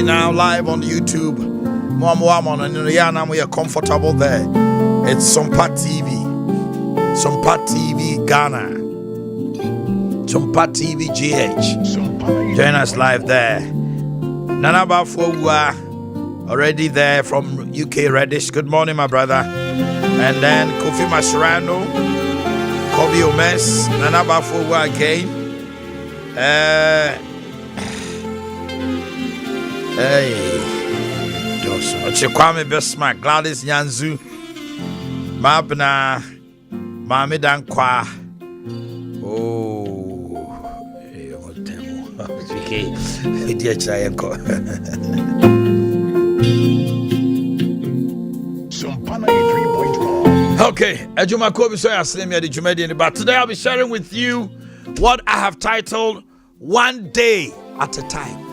Now live on YouTube. And we are comfortable there. It's Sompa TV. Sompa TV Ghana. Sompa TV GH. Join us live there. Nana Bafwa already there from UK Reddish. Good morning, my brother. And then Kofi Mascherano, Kobe Omes, Nana Bafwa again. Hey, Chikwame Besma, Gladys Nyanzu, Mabna, Mami Dankwa. Oh, dear Chayanko. Okay, Ejuma Kobe Soya Slimia the Jumedian, but today I'll be sharing with you what I have titled One Day at a Time.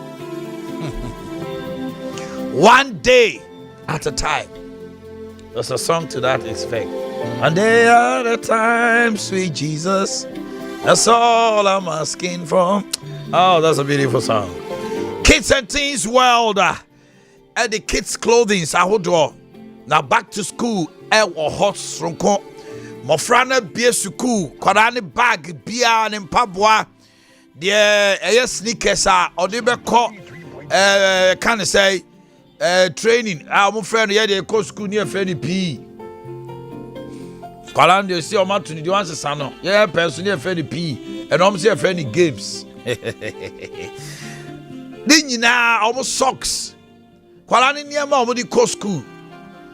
One day at a time. There's a song to that effect. One day at a time, sweet Jesus. That's all I'm asking for. Oh, that's a beautiful song. Kids and Teens World. And the kids' clothing. Now back to school. Or hot stronko. Mofrana beer suku. Korani bag. Beer and pabwa. The sneakers are. Or they be called. Can I say? Training. My friend here they go school near Fanny P. Kalan they see Oman to the ones sano. Yeah, person near Fanny P. And I'm say Fanny games. Then you now almost socks. Kalan near ma omodi go school.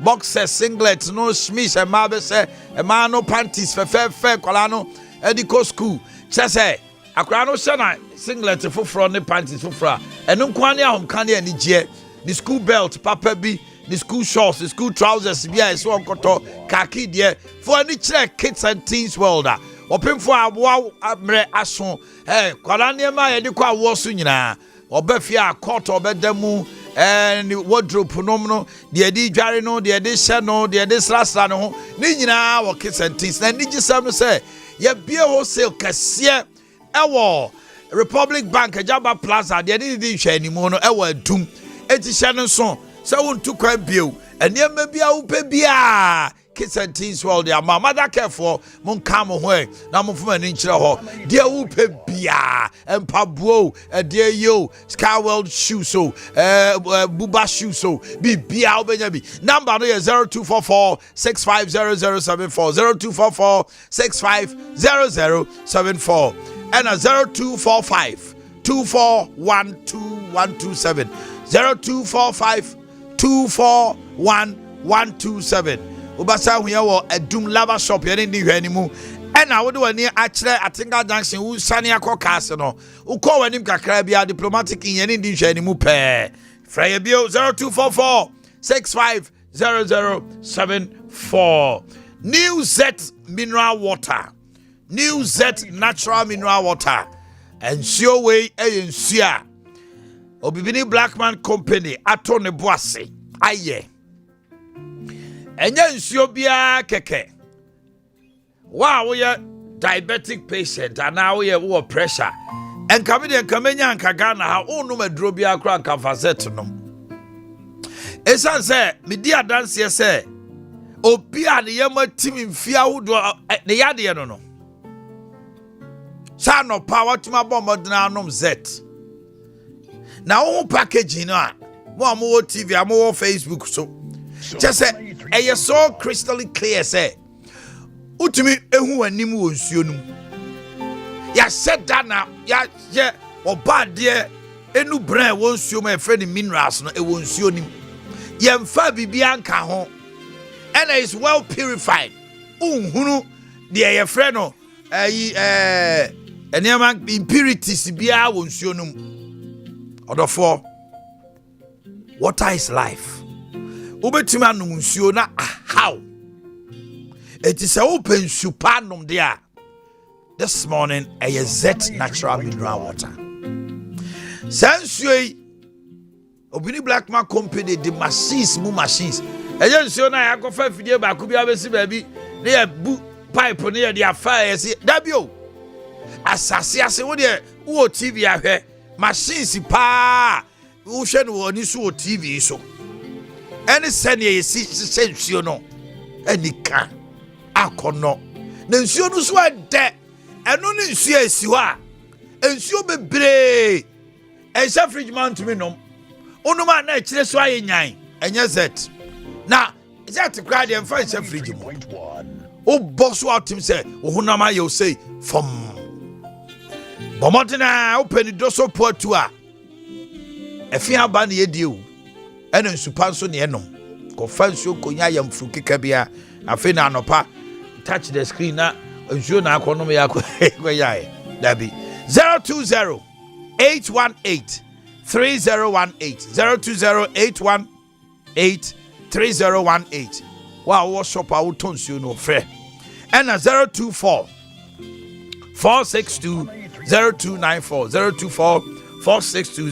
Boxers, singlets, no schmiss, and marble say a man no panties for fair Kalano and the go school. Say Akrano Sana singlet for front the panties for fra. And no quania home candy and the the school belt, papa B, the school shorts, the school trousers, yeah, so on koto, khaki dear, for any check kids and teens world. Open for a wow, amre ason, eh, Kolania ma, and you call Wasunina, or Befia, court or bedemu, and wardrobe phenomenal, the Eddie Jarino, the Eddie Shano, the Eddie Slasano, Nina, or kids and teens, and did you say, yeah, beer wholesale cassia, Ewa, Republic Bank, a Jabba Plaza, the Eddie share anymore, Ewa doom. Eti Shannon son, so won't to quite bill, and near maybe I will pay beer. Kids and teens, well, their mother careful, Mon come away, now from an inch or dear whoopee beer, and Pablo, a dear yo, Skywell shoe so, Buba shoe so, be beer, Benjamin. Number 0244 650074, 0244 650074, and a 0245 2412127. 0245 2412127. Ubasa huyawo edum lava shop yene ndi hwanimu ena wo de wani akire Atinga junction wo sane akokase no wo ko wanim kakra bia diplomatic yene ndi hwanimu pe fraya bio 0244 650074. New Z mineral water, New Z natural mineral water, and sure way ensure Obibini Blackman Company atone boase aye enya nsuo bia keke wa wo ye diabetic patient and now wo pressure enka me de kamenya nka Ghana ha onu maduro bia kra nka facet no esan se me di adanse se obi a ne yema timi mfia wodo ne yade no sa no power tuma bomb dina anom Z. Now, all packaging, more TV, more Facebook. So, just say, you're so crystal clear, say, Utimi, who and Nimu was you. Ya said that now, ya, or bad dear, a new brand won't show my friend in minerals, it won't show him. Yam Fabi Bianca home, and it's well purified. Hunu, dear friend, and your impurities, Bia won't show him. Order 4. Water is life. Ubetima nunsuo na how? It is a open supanum there. This morning, a Z natural mineral water. Sensuei Obini Blackman Company the machines. Ejensuo na ya kofa fidie ba ku bia besi ba bi na ya bu pipe na ya dia fa ya si dabio. Asase ase wo de wo TV ahwe machines pa Ocean won is so TV so. Any senior is you know. Any can. Akono. Nensio no so ade. Eno ne nsuo asiwa. Nsuo bebre. Ensa fridge man to me nom. Onuma na kire so ayenyan. Enye zet. Na zet kra de mfa ensa fridge mo. O boss out him say, "O hunama you say from Bomodena open the door so poor to a efia ba na yedi o ena nsupa so ne enom ko fanso konya yam fru keka bia afi na anopa touch the screen na nsuo na akonom ya ko yae dabi 020 818 3018 020 818 3018 wa wo shop a wo tonsuo no frɛ ena 024 462 0294 024 462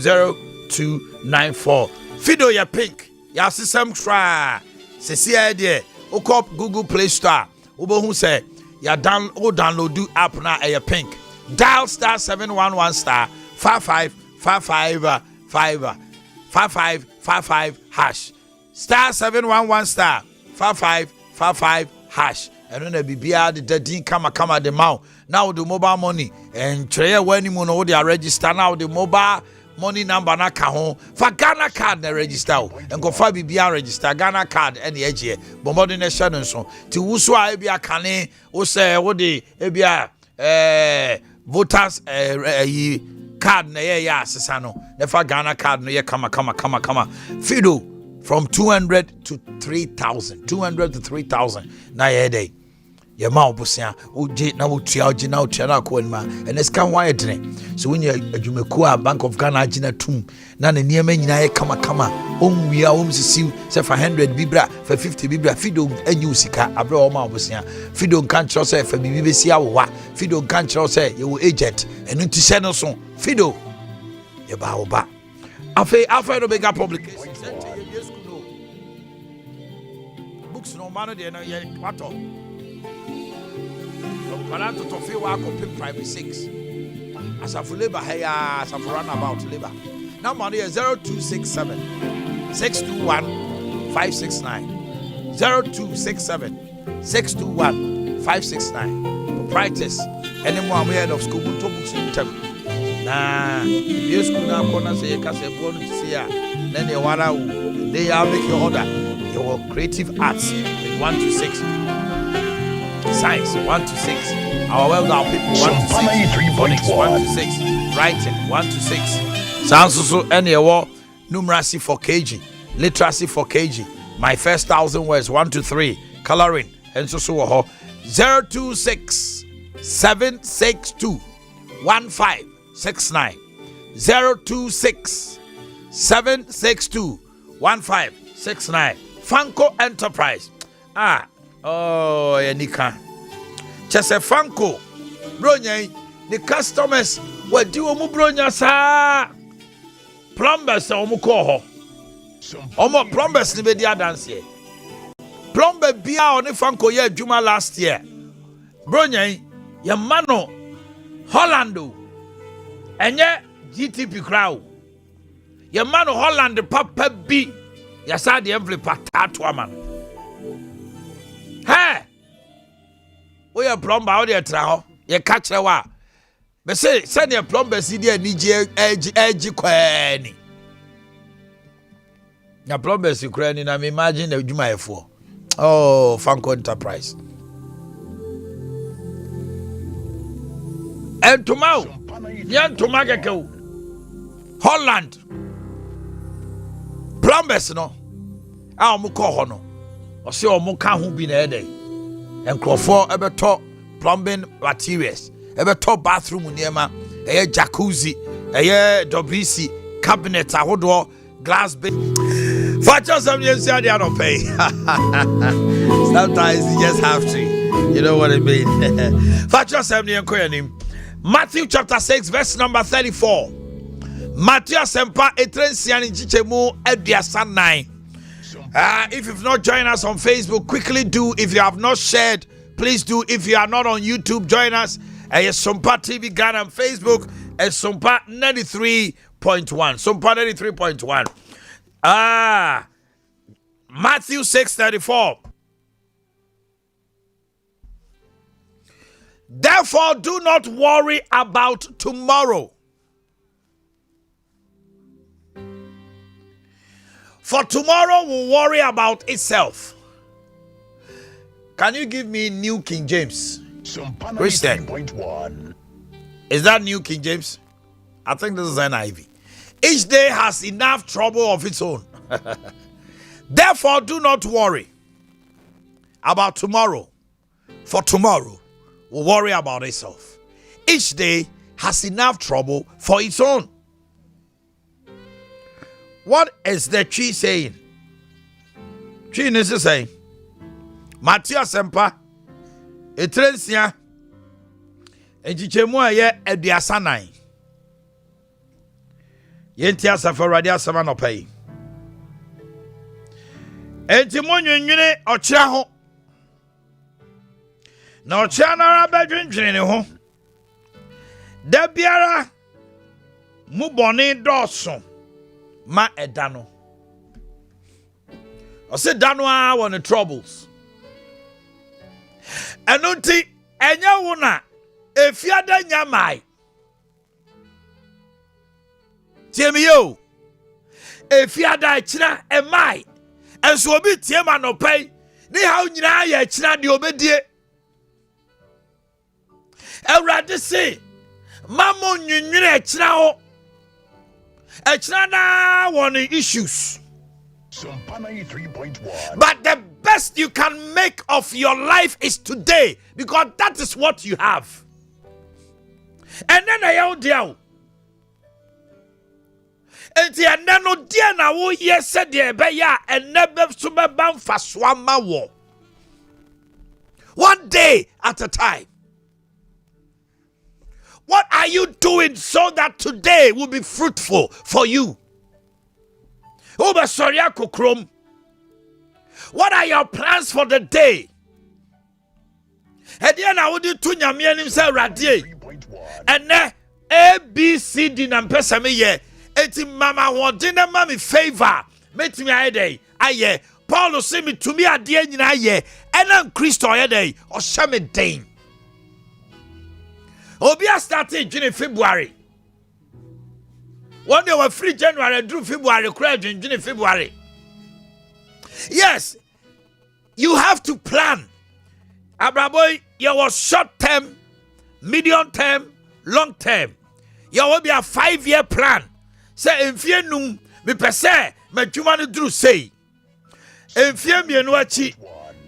0294 Fido ya pink ya system try sesi idea ukop Google Play Store ubohu say ya download do app na pink dial star 711 star 5555 hash star 711 star 5555 hash and when bibia the dadin kama the mouth now the mobile money and tray when you know they are register now the mobile money number na ka ho for Ghana card na register and go for bibia register Ghana card and the edge but more than a shadow so to wusu a bia kane o say wo de bia voters card na ya asesa no na for Ghana card no ye kama Fido from 200 to 3,000 200 to 3,000 na ye day your mouth busia oje na wotua oje na wotua na ko anima and it's can why dene so when you adwumaku Bank of Ghana agina tum na ne niema nyina ye kama onwia omsisi say for 100 bibra for 50 bibra Fido anyu sika abre o ma busia Fido kan chro say for bibi besi awowa Fido kan chro say you agent enu ti se no so Fido ye ba wo ba afa no bega publication books no man dey no ye kwato Paranto to feel wa ko private 6 asafu labor haya asafu run about labor now money is 0267 621 569 0267 621 569 proprietors any more ahead of school to books in term na the school na corner say ka say go to see ya then they wanna they are make your order your creative arts 1 to 6 science 1 to 6 our well-known people 1 to 6 phonics 1 to 6 writing 1 to 6 sounds so any numeracy for kg literacy for kg my first 1,000 words 1 to 3 coloring and so 026 762 1569 026 762 1569 Fanco Enterprise oh Yanika Chese Fanco Bronya the customers were do omu bronya sa plumbers omu ko ho omo plumbers ni be dia dance here plumber bia oni Fanco ye adwuma last year bronya ye mano Hollando enye GTP crowd ye mano Holland papa bi ya sa de envelope tato aman hey we are plumber how dey tra ho ye catch wa be say send your plumber si dey ni je edge kwani na plumber si kwani na me imagine adwuma efo oh Fanco Enterprise and tomorrow yan tomageke Holland plumbers no a omo ko ho no o se omo ka ho bi na ede enkrofo ebeto plumbing materials ebeto bathroom niema eye jacuzzi eye WC cabinet ahodo glass bay for just some years they don't pay sometimes you just have to you know what I mean for just some years Matthew chapter 6 verse number 34 Matthew Sempa etrensian chichemu eduasa 9 if you've not joined us on Facebook, quickly do. If you have not shared, please do. If you are not on YouTube, join us at Sompa TV Ghana on Facebook at Sompa 93.7 Sompa 93.1. Matthew 6:34. Therefore, do not worry about tomorrow, for tomorrow will worry about itself. Can you give me New King James? Christian. Is that New King James? I think this is NIV. Each day has enough trouble of its own. Therefore, do not worry about tomorrow, for tomorrow will worry about itself. Each day has enough trouble for its own. What is the tree saying? Tree is saying, Matthew Sompa, Etrensia, Ejichemu ye Ediasanai. Yentia Safaradia Samanopay. Entimonye ochira ho. Na ochira na abadwendwene ne ho. Da biara mu bone dɔso ma ɛda no. Ɔse da no a wɔ ne troubles. Ɛno nti ɛnyɛ wo na efiada nyamai. Tiemi yo. Efiada kyina emai. Enso obi tie ma no pay. Ni haw nyina ya kyina de obedie. Ewrade se mamo nwunwire kyina ho. Kyina na won issues. Sompa 93.1. But the best you can make of your life is today, because that is what you have. And then I out there. Enti ene no dia na wo ye said de be ya ene be so be ban fasoa ma wo. One day at a time. What are you doing so that today will be fruitful for you? Oba soria kokrom. What are your plans for the day? Edia na wo di to nyame anim say radie. Ene ABCD na mpesa me ye. Eti mama wode na mama favor metimi ayede aye Paul say me to me ade nyina aye ena Christo ayede o hye me den obi a started in February one day we free January through February credit in February. Yes, you have to plan. Abraboy, you was short term, medium term, long term. You will be a 5-year plan. Say enfie num me pese madwuma no duru sei enfie mienu achi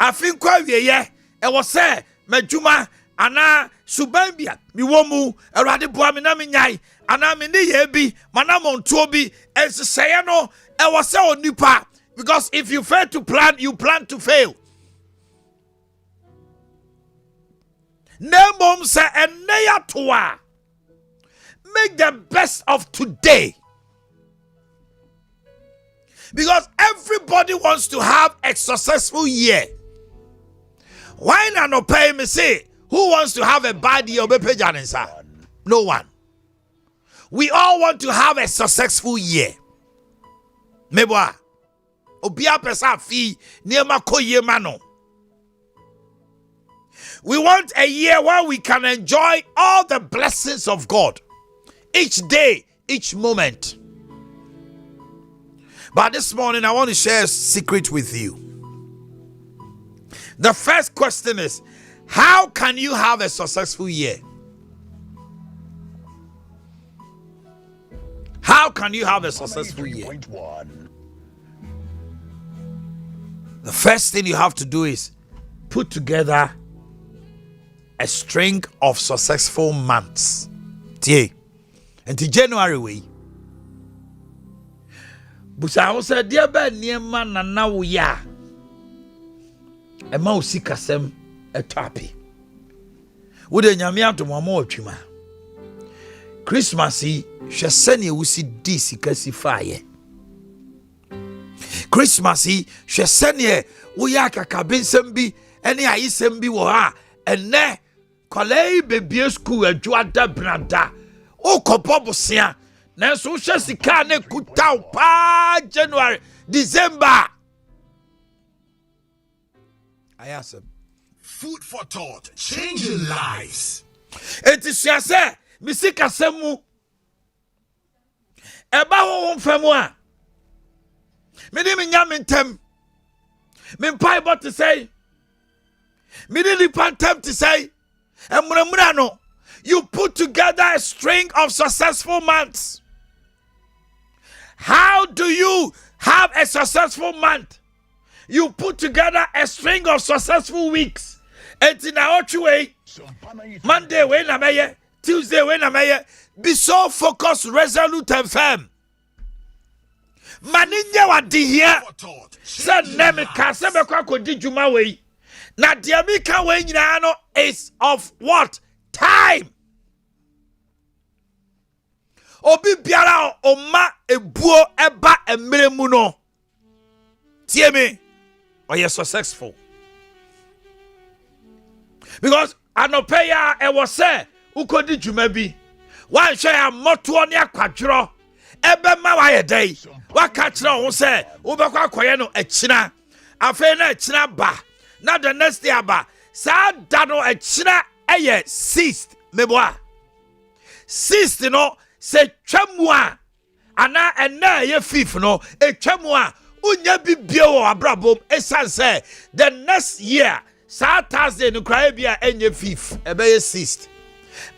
afin kwa wieye e wo se madwuma ana suban bia mi wo mu awrade boa me na me nyai ana me ne ye bi mana monto bi enseseye no e wo se onipa, because if you fail to plan, you plan to fail. Nemom se eneya toa, make the best of today. Because everybody wants to have a successful year. Why not pay me say, who wants to have a bad year? No one. We all want to have a successful year. Meboa. Obia pesa fi niema koye mano. We want a year where we can enjoy all the blessings of God. Each day, each moment. But this morning, I want to share a secret with you. The first question is, how can you have a successful year? How can you have a successful year? The first thing you have to do is put together a string of successful months. Until January way. Busa wo se dia ba niema na na wo ya e ma osikasem etapi wo de nyame atom ama otwima Christmas yi hwe sane wusi di sikasi faaye Christmas yi hwe sane wo ya kakabensem bi ene ayisem bi wo ha ene kolei bebie school adwada brada o kopo bosia nanso hwe sika ne kutaw pa January December ayasem Food for thought, changing lives. enti suase misika semu eba ho mfamu a me di me nya mentem me pai bot to say me di pantem to say emramra no you put together a string of successful months. How do you have a successful month? You put together a string of successful weeks. And in our way, Monday when I'm here, Tuesday when I'm here, be so focused, resolute, and firm. Maninya wa di here. Said name kasebe kwa kodi juma we. Na diamika we nyina no is of what? Time. Obi biara oma ebuo eba emere mu no. Tie me. Or you're successful. Because anope ya e was say ukodi juma bi. Wan hwe ya moto ne akwadworo. Ebe ma wa ye dai. Wa ka kire wo say wo be kwa koye no akina. Afa na akina ba. Na the next day aba. Sa da no akina eye 6th meboa. 6th no se twamu a ana ena ye 5th no e twamu a unya bibie wo abrabom esan say the next year sa Thursday no cry bia enye 5th ebe ye 6th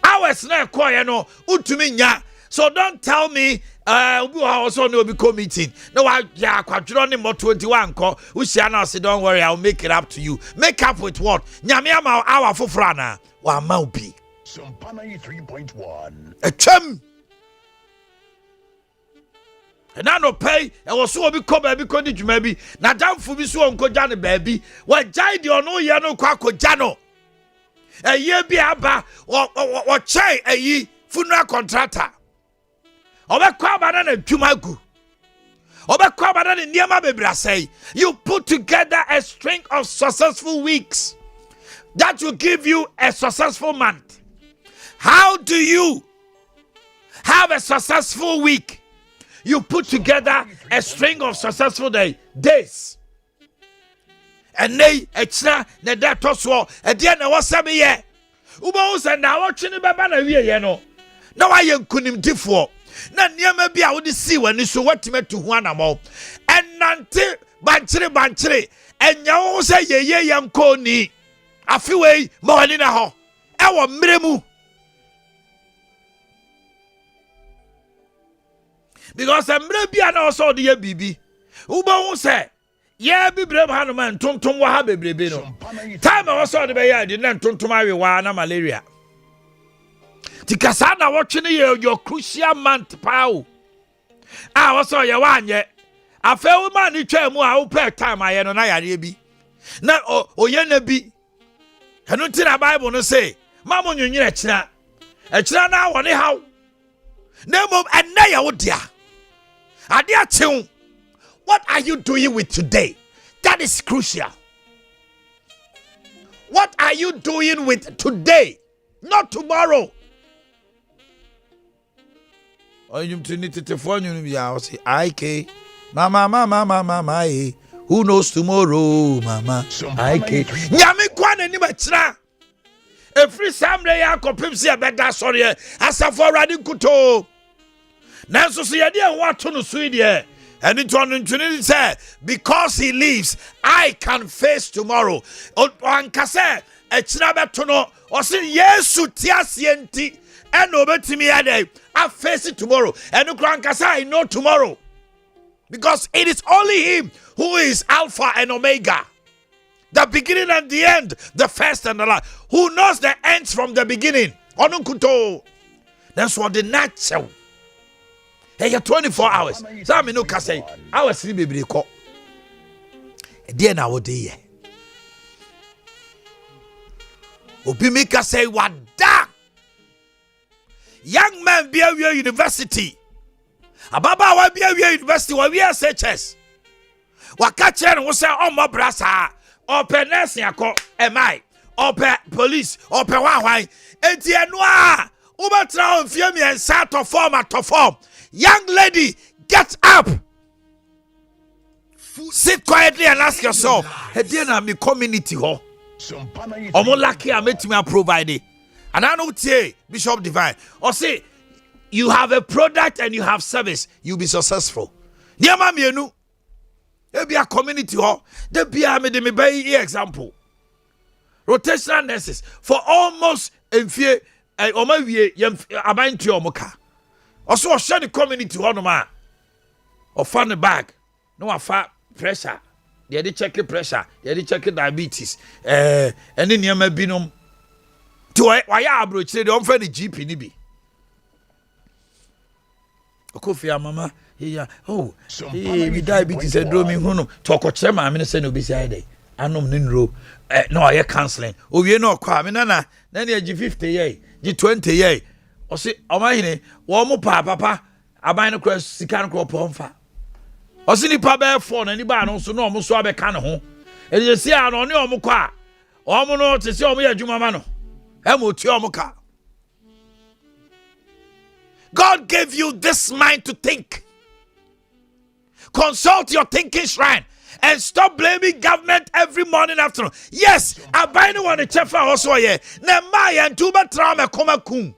hours na koye no utumi nya. So don't tell me we also no be meeting no ya kwadworo ne mo 21 ko usia na say don't worry, I'll make it up to you. Make up with what? Nyame ama our fofra na wa ma obi Sompa 93.1 etwam. And I no pay, and was so be come baby codi jumabi. Na damfu bi so onko jane baby. Wa jai di ono ye no kwa ko jano. E ye bi aba o chai eyi funeral contractor. Obekwa bana na dwumagu. Obekwa bana na niema bebra say. You put together a string of successful weeks that will give you a successful month. How do you have a successful week? You put together a string of successful days. And they extra na that toswo e dia na wasame ye. Ubo say na watching baba na wie ye no. Na wa ye nkunim difo. Na niema bia wo de si wani so watime to ho anamo. Enante banchire enya wo say ye yanko ni. Afiwei ma wani na ho. E wo mremu. Because emre bia na also de ye bibi. Ubo hu say ye bibrem hanuman tontom wa ha bebrebe no. Time also de be ye de na tontom awe wa na malaria. Tikasa na watching your crucial month pao. Also ye wanye. Afa wo ma ni twa mu a wo pe time aye no na yare bi. Na oye na bi. Enu ti na Bible no say, "Mamo nyunyire kira. E kira na woni haw. Na mom enne ya wo dia. Ade achew. What are you doing with today? That is crucial. What are you doing with today? Not tomorrow." You need to phone you. I say, IK, mama, who knows tomorrow, mama? IK, Yami Kwan ni machra. Every Sunday, I compare see a better sorry. As a for riding kuto. Nanso see idea what to no Sweden. And it on say, because he lives, I can face tomorrow. On kase, a chinabe to no, or say yes, tiasienti. And over to me I face it tomorrow. And I know tomorrow. Because it is only him who is Alpha and Omega. The beginning and the end. The first and the last. Who knows the ends from the beginning. Onunkuto. That's what the natural. Hey, you're 24 hours. So I mean, no can say, I was sleep baby call. Then I would day. Obimika say what da. Young man be a university. Ababa wa be a university wa we SHS. Wa catch and we say my brasa. Open nurse yako MI. Open police. Open one. Enti enwa. Ubatra on fie mi ensa to form. Young lady, get up. Sit quietly and ask yourself, hey, na me community ho. Omo lucky I met me provide. And I know say Bishop Divine. Or say you have a product and you have service, you'll be successful. Dear mami enu. There be a community ho. There be a me by example. Rotational nurses for almost enfie oma wie abanti omoka. Also share the community ho no ma. Or fan the bag. No afa pressure. They check the pressure. They check the diabetes. And then you may be no. To why abroach they don't find the GP ni bi. Okofia mama. Yeah. Oh. Hey, diabetes syndrome hunu. Talk of chairman. I mean say no be say anom ninro. No I counseling. Oh we no kwa. Me nana. Then you G50 ye. G20 ye. O say Omanhene. Wo mo papa. Aban no kwa sika no kwa pomfa. Osi nipa be phone ani ba no so no omo so abeka ne ho e dey see an oni omo kwa omo no te see omo ya adwuma ma no e mo ti omo ka. God gave you this mind to think. Consult your thinking shrine and stop blaming government every morning afternoon. Yes, I buy no one a chefa also ye na ma ya ntuba trauma koma kum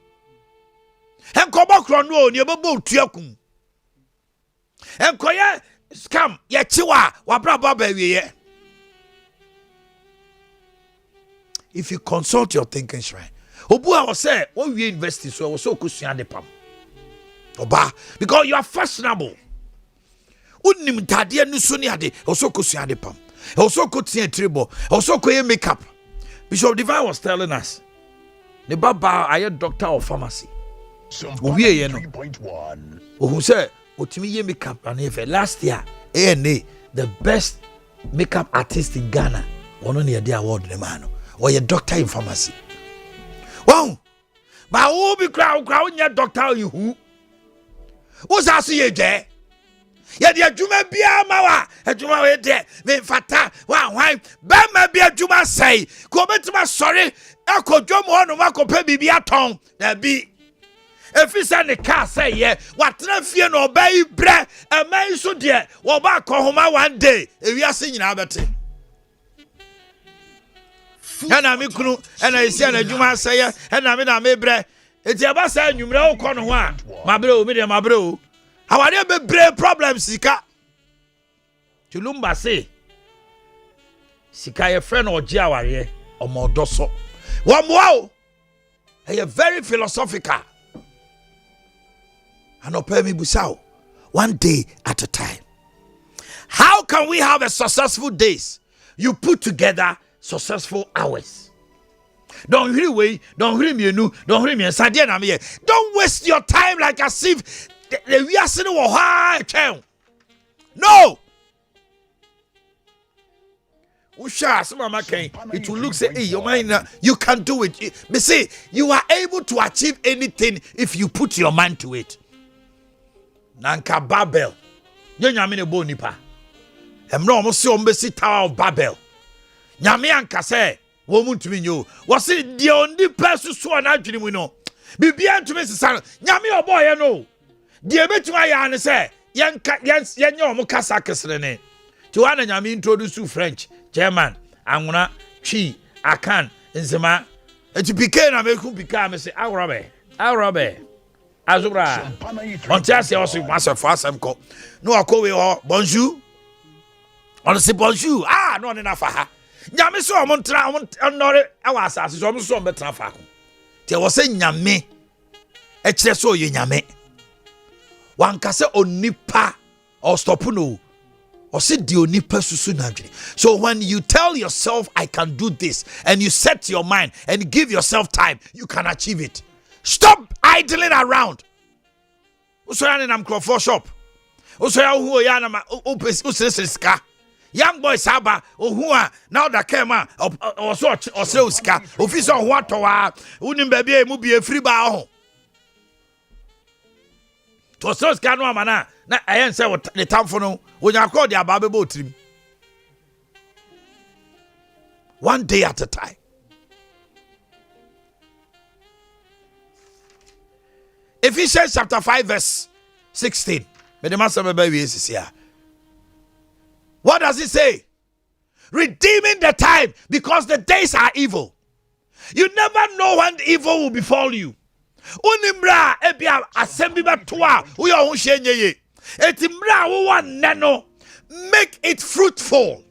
en koba krono ni ebobo tuakum en koye scam ye chiwa wabra baba wiye. If you consult your thinking shrine, obua was say when we invest so was so kusua de pam oba because you are fashionable. Unim tade anu so ni ade also kusua de pam also kotia tribo also koye makeup. Bishop Divine was telling us the baba aye doctor of pharmacy we ye no who say otimi ye makeup and if last year ANA the best makeup artist in Ghana one on the award the man or your doctor in pharmacy. Wow, but who be crowd your doctor you who was I see you there? Yeah, the Juma be a mawa, a Juma way there, me fata, why, Bama be a Juma say, come to my sorry, I could jump on a Marco Pebby be a tongue, there be. If it's in the car, say, yeah, what fear no bay bread, a man so dear, or back home one day, if we are singing about it. And I make and I say, and Juma say, and I mean, I may bread. It's about saying you know, corner one, my bro, medium, my bro. How are there brain problems, Sika? Tulumba say, Sika, your friend or Jawari or more dosso. One wow, a very philosophical. And Opemi Busao, one day at a time. How can we have a successful days? You put together successful hours. Don't hear way, don't hear me, don't hear me, don't waste your time like as if we are sitting on high chair. No. It will look say, hey, your mind, you can do it. Me say, you are able to achieve anything if you put your mind to it. Nanka Babel. You nyame ne bo nipa. Emro mo se ombesi Tower of Babel. Nyame anka se wo muntumi nyo. Wo se de ondi person so na adwene mu no. Bibia ntumi sesa. Nyame obo ye no. De betuma ya ne se yenka yenye omo kasa kesere ne. Ti wana nyame introduce French, German, Anwona, Twi, Akan, Nzema. Eti pike na meku pika me se awrabe. Azura. Ontiasi also master for asemko. No akowe ho bonjour. On say bonjour. Ah no na fa. Nyame so omontra onore awasase so omso betra fa ko. Ti wo say nyame e kire so ye nyame. Wan ka se onipa or stop no. Or say di onipa susu nadwene. So when you tell yourself I can do this and you set your mind and give yourself time, you can achieve it. Stop idling around. Usoya na mkrofo shop. Usoya hu ya na usreska. Young boys haba ohua now that came out or so uska. Officer what wa unim baby mu be free ba ho. To so ska no amana na ayen say the tamfo no wonya call the ababebo trim. One day at a time. Ephesians chapter 5 verse 16. What does it say? Redeeming the time because the days are evil. You never know when evil will befall you. Unimbra ebia assembly toa we are shenye. Etimbra wo nano. Make it fruitful.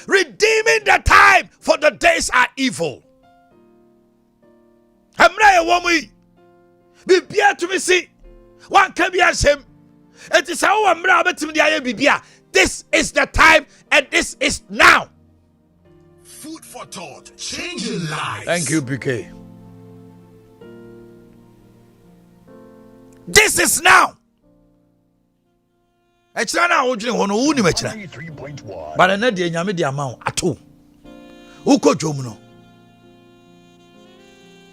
Redeeming the time for the days are evil. Amra ye womu. Bibia to me see. One can be ashamed. It is how amra betim dia bibia. This is the time and this is now. Food for thought, changing lives. Thank you, PK. This is now. Extra now, but I need the amount at all. Who could you know?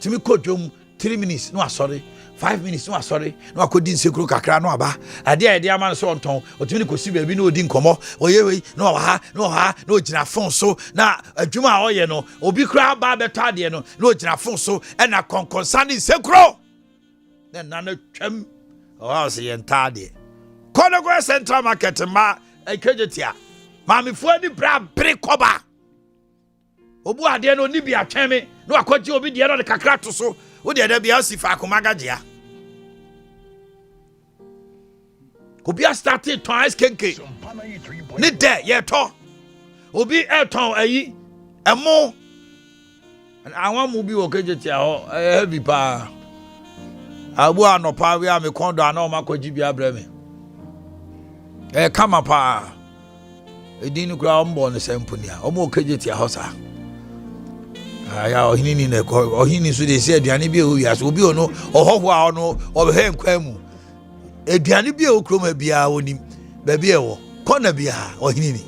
Timmy could you 3 minutes? No, sorry. 5 minutes, no, sorry. No, I couldn't see Crocra, no, aba. I dear man, so on tongue, or Timmy could see baby no didn't come off, or ye, no, Jina Fonso, now a Juma or ye no, or be crowd barber tardiano, no, Jina Fonso, and a concerning Secro. Then none of them, or I'll see and tardy. Conagua Central Market, ma, a Kejetia, Mammy Fuani Brab, Brekoba. Obu Adiano Nibia Chemi, no, I caught you be the other Cacrato so. Would there be else if I come again? Could be a started twice, Kenke. Need there, yet talk. Will be a town a more. And I want to be okay, a heavy power. I will no power, we are me condo, I know my Kojibia Breme. Come up, a dinu ground born the same punya, or more Kajetia house. Aya ohini ne ko ohini so de se aduane bi o wiase obi ono ohofo a ono obhe nkwam aduane bi o kroma bia onim ba bi e wo kona bia ohini ni.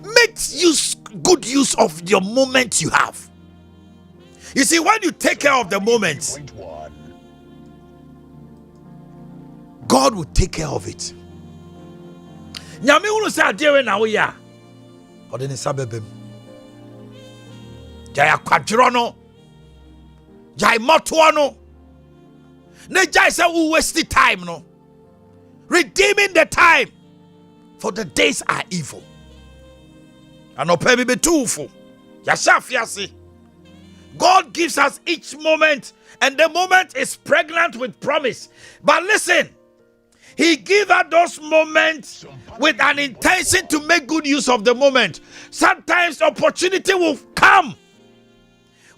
Make good use of your moment you have. You see, when you take care of the moment, God will take care of it. Nyame unu sa dewe na wo ya odene sabebem Jaya quadrono, Jai motuano, ne Jai say we waste time no. Redeeming the time, for the days are evil. And opemi be twofold. Yashafiasi. God gives us each moment, and the moment is pregnant with promise. But listen, He gives us those moments with an intention to make good use of the moment. Sometimes opportunity will come.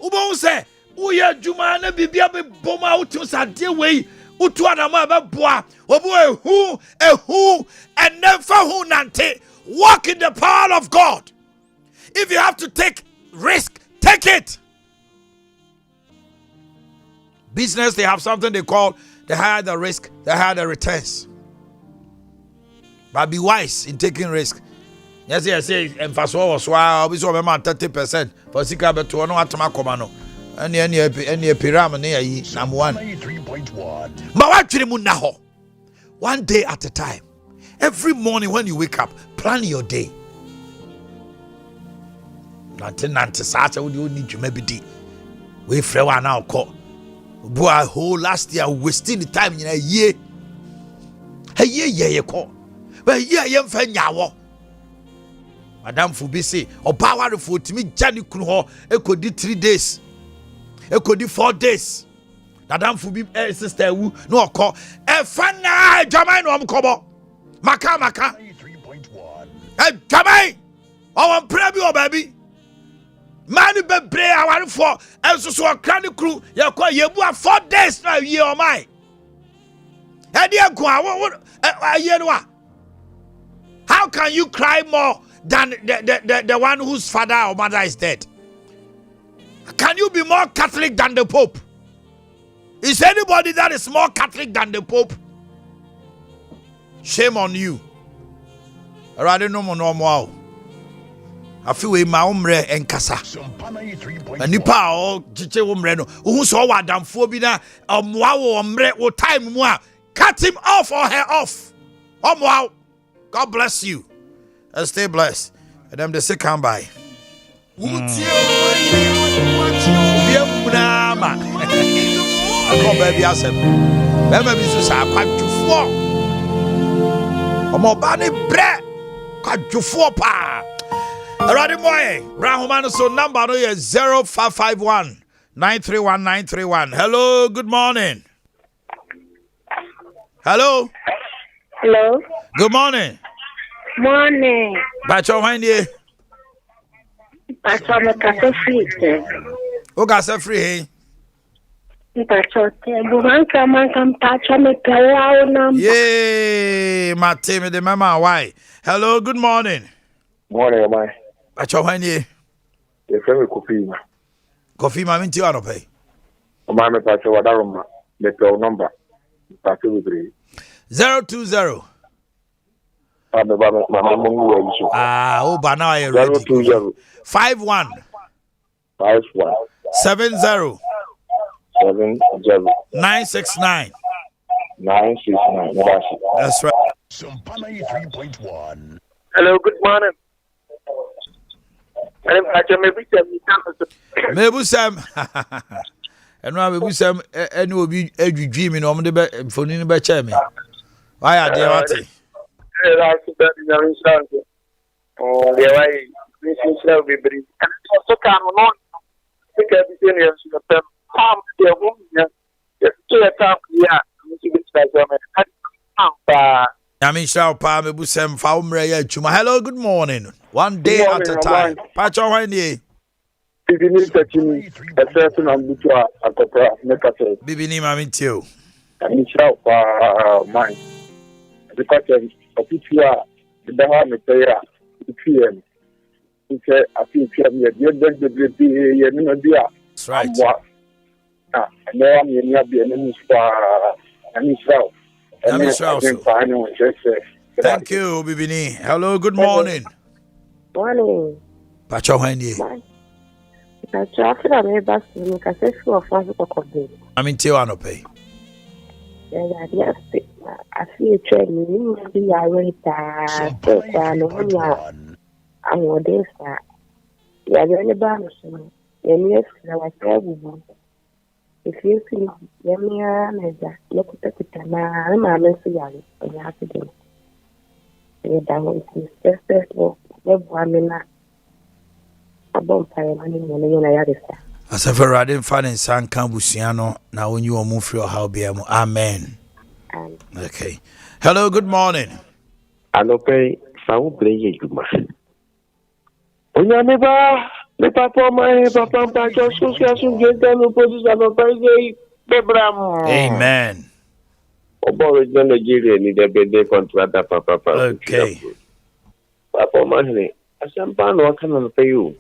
Ubon say, "Uya juma na bibia be boma utu sade we utu anama be boa obo ehu and never who nante." Walk in the power of God. If you have to take risk, take it. Business, they have something they call the higher the risk, the higher the returns. But be wise in taking risk. Yes, I say, and fast forward, so I'll be so 30% for Sika to one atoma comano. And any pyramid near number one. 93.1. But what naho? 1 day at a time. Every morning when you wake up, plan your day. Nante Sacha would you need to maybe di. We frewa now call. Boy, whole last year wasting the time in a year. A year call. But yeah, young fan yawo. Madam Fubisi, or power for to me, Johnny Kruho, it could do 3 days, it could do 4 days. Madam Fubi, sister, who no call a fan, Jamai no Kobo, Maka, 93.1. Jamai, oh, I'm baby. Mani be pray I want for, and so a cranny crew, you call you 4 days now, ye or my. And you go, what? How can you cry more than the one whose father or mother is dead? Can you be more Catholic than the Pope? Is anybody that is more Catholic than the Pope? Shame on you. I rather no more. I feel with my umre and casa. And nipa o chiche umre no. Who saw what damn phobia wow umre o time moi. Cut him off or her off. Wow. God bless you. And stay blessed. And them the second by. call baby asem. Bema bi so sa kwadwofo. Omo ba ne bre kwadwofo pa. Already boy, Brahman so number no is 0551 931 931. Hello, good morning. Hello. Hello. Good morning. Morning. Bacho wanye. Bacho me kase free. O kase free. Bacho te buman kam bacho me pewa number. Yay, Mate me the mama why. Hello, good morning. Morning, man. Bacho wanye. The friend coffee. Coffee ma minti wano pay. O ma me bacho wadaroma. Me pewa number. Bacho we 020. Oh, but now I ready. 020 51 51 70 70 969. 969. That's right. Sompa 93.1. Hello, good morning. Maybe Sam. And now we Sam and will be dreaming on the phone in the chairman. Why are they at it? Oh, the way this is so be brief. And also can on think everything else in the palm the woman. Yes, yeah, Hello, good morning. One day at a time. Pacho Wendy. Bibini Mamintio. And mine. The question of the Bahama Paya, the PM. He said, I think you're going to be a That's right. And now I'm in the enemy and himself. Thank you, Bibini. Hello, good morning. Morning. Pacho Wendy. Bacho after I made back to me kase free of us to come. Mamintio anope. Yes, I feel training. Maybe I wait. I want this. Yeah, you're the balance. Yes, I was terrible. If you see, let me look at the time. I'm a young. You have to do. Yeah, that was just one a bonfire money when you're a As a Radin fan in San Cambusiano, now when you are moved through how be amen. Okay. Hello, good morning. Alope, Sao Play Juma. Unyameba, the papa, my papa, just to get them opposition of Bebram. Amen. Obo is going to give you the birthday contract, Papa. Okay. Papa, Omanhene, I am pan what can I pay you?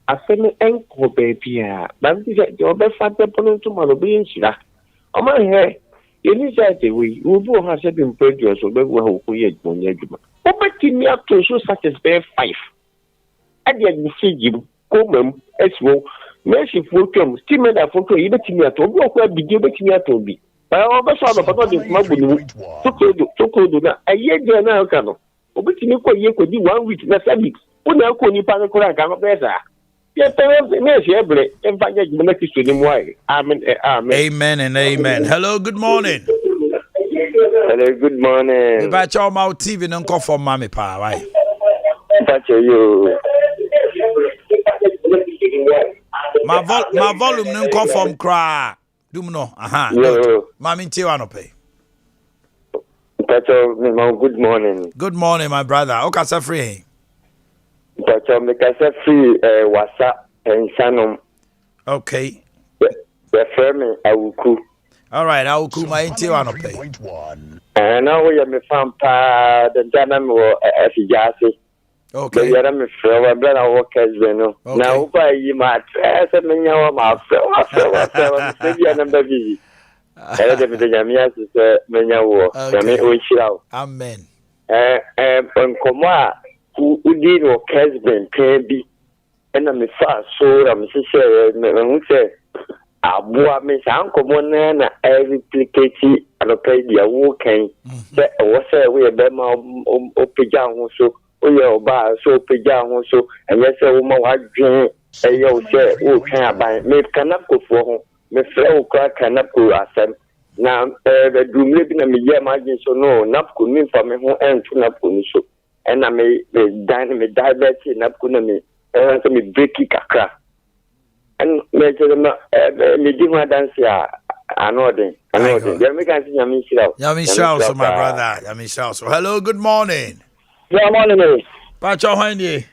I feel ankle baby. But your best father put into my being shira. On my hair, you need that we will have said in prejudice or who yet one yajuma. Open me up to show such as bear 5. I didn't see you, come as well. Mercy for come, still made a photo, even to me at all. What be given to me at all be? But I always saw the photo of my so cold. A year now, Cano. Open to me for you could be 1 week, that's a week. When I call you Panacola, I'm a better. Yes, every in fact, you make it to them why. Amen. Amen and amen. Hello, good morning. Hello, good morning. If I chow my TV and call for mommy pa, right? That's you. My volume no call from cry. Do no, Mammy Tiwanope. That's good morning. Good morning, my brother. Okay, so free. But because I free WhatsApp and Shannon. Okay. The firm I will cook. All right, I will cook my Tiwanope. And now we have me found the Janam or Efficacy. Okay. The other friend, my brother workers, now by you, my dress and my friend, maybe I'm busy. I had the Yamias is a mania. Amen. And Koma. Who did or Casbin Kirby and I'm a fast so I'm say Abua Miss Uncle Monana every plicati and a pay the walking. Was a way a bema or pajama so or bar so pajama so and yes a woman I drink a yo say who can buy make cannot go for me frɛ ukra kanapo asem na the dumle bi na me ye imagine so no napko ni fa me ho entu napko ni so and me diabetes napko na me so me breaki kakra and me tell me di ho dance ya anodin there me can see Yami Shao so my brother Yami Shao so hello good morning Good morning. Pacho Omanhene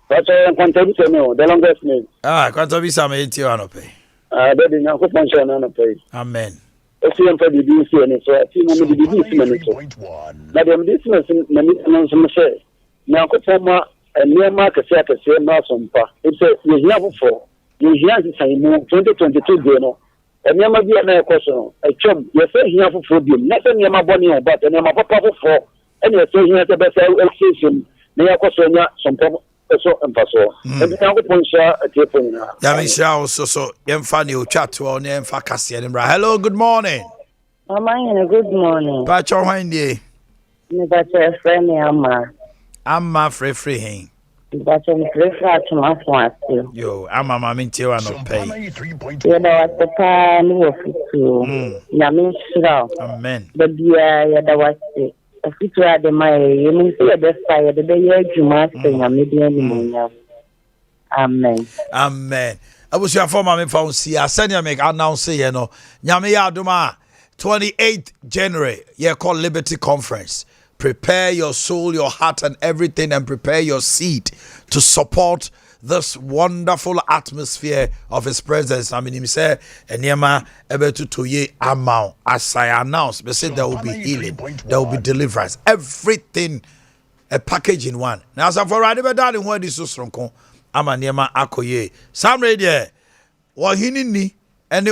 That's a content no, the longest name. Kwanto bisa me enti anope That is not function on a page. amen Esi for the DC and so I see no the DC minute. But them this minute some say. Now ko forma near market say ka say na Sompa. It's a you have for. You hear this say mo 2022 dey no. Near ma bi na question. A chum you say here for bi. Na say near ma boni on but near ma papa for. And you say here the best exception. Na question nya Sompa so empaso. And now ko ponsha a telephone na. Yami Shao so yemfa ni chat wo ne yemfa kase ne bra hello good morning Omanhene, good morning. Pacho Omanhene Me bache friend me amma free hen bache me prefer to my phone. yo amma ma mintie wa no pay You know what the pa ni ofisu. Yami Shao. amen The bia ya da wase. Ofisu ade mai you mean say the fire the day adwuma say Yami dia ni munya. Amen. amen abusuafo ma me fa unsi asenia make announce here no nyame ya adoma 28th January yeah called Liberty Conference. Prepare your soul, your heart and everything and prepare your seed to support this wonderful atmosphere of his presence. I mean him say enema ebetu to ye amount as I announce but say there will be healing, there will be deliverance, everything a package in one. Now so for right be done where this so strong ama niema akoye. Sam radio wo hini ni ene